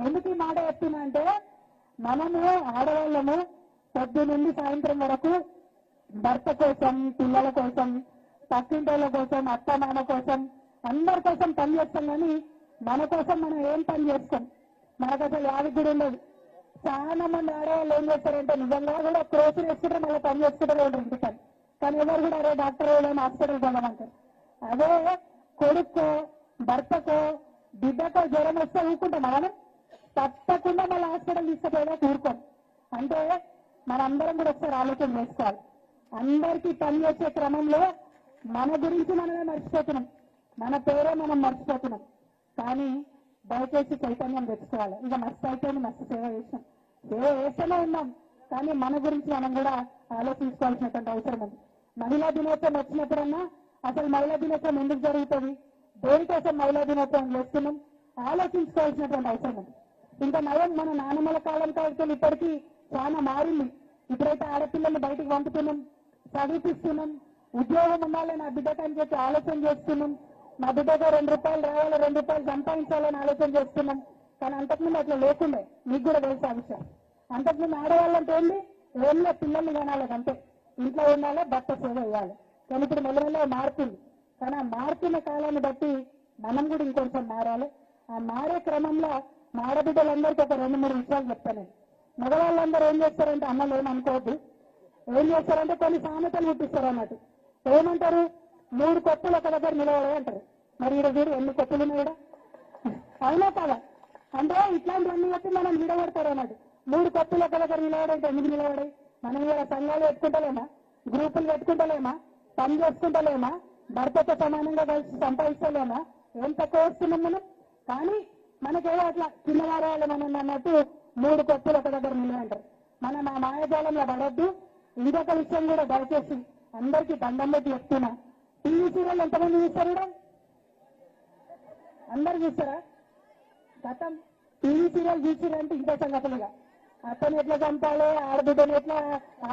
ఎందుకు ఈ మాట చెప్తున్నా అంటే మనము ఆడవాళ్ళము పొద్దు నుండి సాయంత్రం వరకు భర్త కోసం, పిల్లల కోసం, పక్కింటోళ్ళ కోసం, అత్త మామ కోసం, అందరి కోసం పని చేస్తాం. కానీ మన కోసం మనం ఏం పని చేస్తాం? మనకు అసలు యాది కూడా ఉండదు. చాలా మంది ఆడవాళ్ళు ఏం చేస్తారంటే నిజంగా కూడా క్రోసులు వేసుకుంటే మళ్ళీ పని చేసుకుంటారు ఇంటికి. కానీ ఎవరు కూడా అరే డాక్టర్ ఏదైనా హాస్పిటల్కి వెళ్ళమంటారు. అదే కొడుకో, భర్తకో, బిడ్డకో జ్వరం వస్తే ఊరుకుంటాం. మనం తప్పకుండా మళ్ళీ హాస్పిటల్ తీసుకుపోయేదా ఊరుకోం. అంటే మనందరం కూడా ఒకసారి ఆలోచన చేసుకోవాలి. అందరికీ పని చేసే క్రమంలో మన గురించి మనమే మర్చిపోతున్నాం, మన పేరే మనం మర్చిపోతున్నాం. కానీ దయచేసి చైతన్యం తెచ్చుకోవాలి. ఇక మస్తు అయిపోయింది, మస్తు సేవ చేసాం, సేవ చేస్తూనే ఉన్నాం. కానీ మన గురించి మనం కూడా ఆలోచించుకోవాల్సినటువంటి అవసరం ఉంది. మహిళా దినోత్సవం వచ్చినప్పుడన్నా అసలు మహిళా దినోత్సవం ఎందుకు జరుగుతుంది, దేనికోసం మహిళా దినోత్సవం చేస్తున్నాం ఆలోచించుకోవాల్సినటువంటి అవసరం ఉంది. ఇంకా నయం మన నాన్నమ్మల కాలం కావచ్చు ఇప్పటికీ చాలా మారింది. ఇప్పుడైతే ఆడపిల్లల్ని బయటికి పంపుతున్నాం, చదివిపిస్తున్నాం, ఉద్యోగం ఉండాలి నా బిడ్డకు అని చెప్పి ఆలోచన చేస్తున్నాం. మా బిడ్డకు 2 రూపాయలు రావాలి, 2 రూపాయలు సంపాదించాలని ఆలోచన చేస్తున్నాం. కానీ అంతకుముందు అట్లా లేకుండే. మీకు కూడా తెలుసు ఆ విషయం. అంతకుముందు ఆడవాళ్ళంటే ఏంటి, ఏం లేదు, పిల్లల్ని కనాలి అంతే, ఇంట్లో ఉండాలి, భర్త సేవ చేయాలి. కానీ ఇప్పుడు మెల్లమెల్ల మారుతుంది. కానీ ఆ మారుతున్న కాలాన్ని బట్టి మనం కూడా ఇంకొంచెం మారాలి. ఆ మారే క్రమంలో మా ఆడబిడ్డలందరికీ ఒక 2-3 విషయాలు చెప్తాను. మగవాళ్ళందరూ ఏం చేస్తారంటే అన్నలు ఏమనుకోవద్దు, ఏం చేస్తారంటే కొన్ని సామెతలు పుట్టిస్తారు అన్నట్టు. ఏమంటారు, 3 కొత్తలు ఒక దగ్గర నిలబడే అంటారు. మరి ఈడ వీడు ఎన్ని కొత్తలు ఉన్నాయి కూడా అవునా కదా? అంటే ఇట్లాంటివన్నీ వచ్చి మనం విడగొడతారు అన్నట్టు. 3 కొత్తలు ఒక దగ్గర నిలబడంటే ఎందుకు నిలబడాయి? మనం ఇలా సంఘాలు పెట్టుకుంటలేమా, గ్రూపులు పెట్టుకుంటలేమా, పని చేసుకుంటలేమా, భర్తతో సమానంగా కలిసి సంపాదిస్తలేమా? ఏం తక్కువ వస్తున్నాం మనం? కానీ మనకేదో అట్లా చిన్నవారాలు మనం అన్నట్టు 3 కొత్తలు ఒక దగ్గర నిలబడంటారు. మనం ఆ మాయాజాలంలో పడొద్దు. ఇంకొక విషయం కూడా దయచేసి అందరికీ దండం పెట్టి చెప్తున్నా, టీవీ సీరియల్ ఎంతమంది చూస్తారు? అందరు చూస్తారా? గతం టీవీ సీరియల్ చూసిరంటే ఇంకో సంగతులుగా అతను ఎట్లా చంపాలి, ఆడబిడ్డను ఎట్లా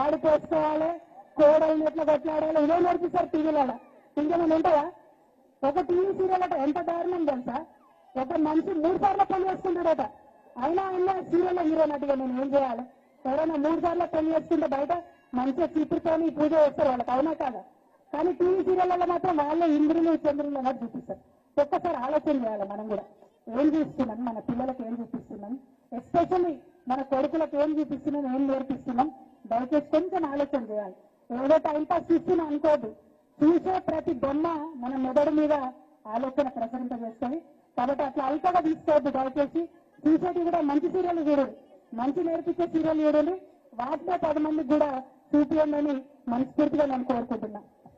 ఆడిపోసుకోవాలి, కోడల్ని ఎట్లా కొట్లాడాలి, ఇదే నేర్పిస్తారు టీవీలో. ఇంకేమైనా ఉంటుందా? ఒక టీవీ సీరియల్ అట ఎంత దారుణం తెలుసా? ఒక మనిషి 3 సార్లు పెళ్లి చేసుకుంటాడట. అయినా అయినా సీరియల్లో హీరో నటిగా నేను ఏం చేయాలి? ఎవరైనా 3 సార్లు పెళ్లి చేసుకుంటే బయట మంచిగా చీపురుతోని పూజ చేస్తారు వాళ్ళకి, అవునా కాదా? కానీ టీవీ సీరియల్లో మాత్రం వాళ్ళే ఇంద్రులు చంద్రులు అన్నట్టు చూపిస్తారు. ఒక్కసారి ఆలోచన చేయాలి మనం కూడా. ఏం చూస్తున్నాం, మన పిల్లలకు ఏం చూపిస్తున్నాం, ఎస్పెషల్లీ మన కొడుకులకు ఏం చూపిస్తున్నాం, ఏం నేర్పిస్తున్నాం, దయచేసి కొంచెం ఆలోచన చేయాలి. ఏదో టైంపాస్ చూస్తున్నాం అనుకోదు. చూసే ప్రతి బొమ్మ మన మెదడు మీద ఆలోచన ప్రసరింపజేస్తుంది. కాబట్టి అట్లా అల్పగా తీసుకోవద్దు. దయచేసి చూసేది కూడా మంచి సీరియల్ చూడండి, మంచి నేర్పించే సీరియల్ చూడండి. వాటిలో 10 మందికి కూడా చూపించండి అని మనస్ఫూర్తిగా నేను కోరుకుంటున్నా.